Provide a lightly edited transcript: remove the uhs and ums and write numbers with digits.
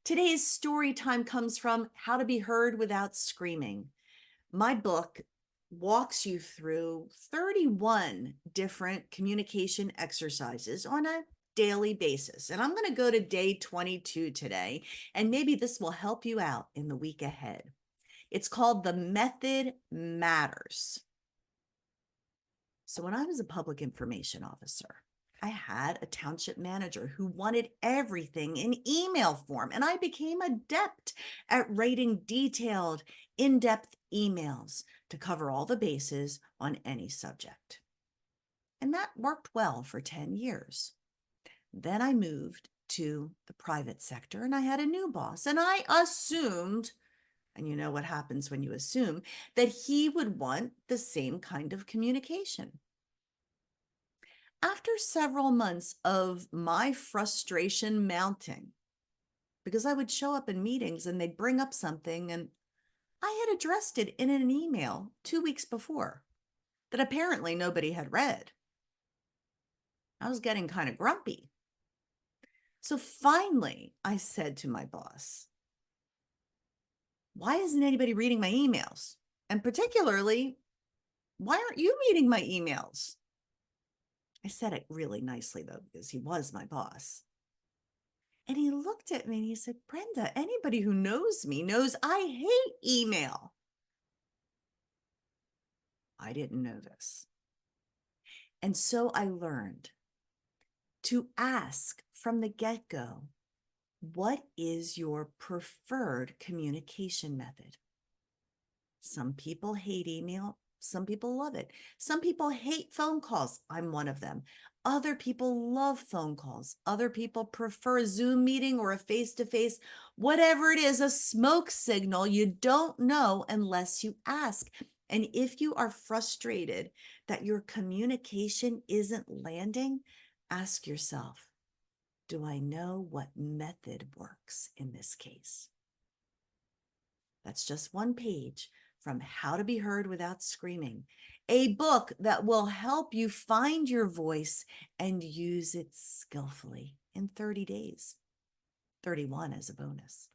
Today's story time comes from How to Be Heard Without Screaming. My book walks you through 31 different communication exercises on a daily basis. And I'm going to go to day 22 today, and maybe this will help you out in the week ahead. It's called The Method Matters. So, when I was a public information officer, I had a township manager who wanted everything in email form, and I became adept at writing detailed, in depth emails to cover all the bases on any subject. And that worked well for 10 years. Then I moved to the private sector and I had a new boss, and I assumed, and you know what happens when you assume, that he would want the same kind of communication. After several months of my frustration mounting, because I would show up in meetings and they'd bring up something and I had addressed it in an email 2 weeks before that apparently nobody had read, I was getting kind of grumpy. So finally, I said to my boss, why isn't anybody reading my emails? And particularly, why aren't you reading my emails? I said it really nicely, though, because he was my boss. And he looked at me and he said, Brenda, anybody who knows me knows I hate email. I didn't know this. And so I learned to ask from the get-go, what is your preferred communication method? Some people hate email. Some people love it. Some people hate phone calls. I'm one of them. Other people love phone calls. Other people prefer a Zoom meeting or a face-to-face, whatever it is, a smoke signal. You don't know unless you ask. And if you are frustrated that your communication isn't landing, ask yourself, do I know what method works in this case? That's just one page from How to Be Heard Without Screaming, a book that will help you find your voice and use it skillfully in 30 days, 31 as a bonus.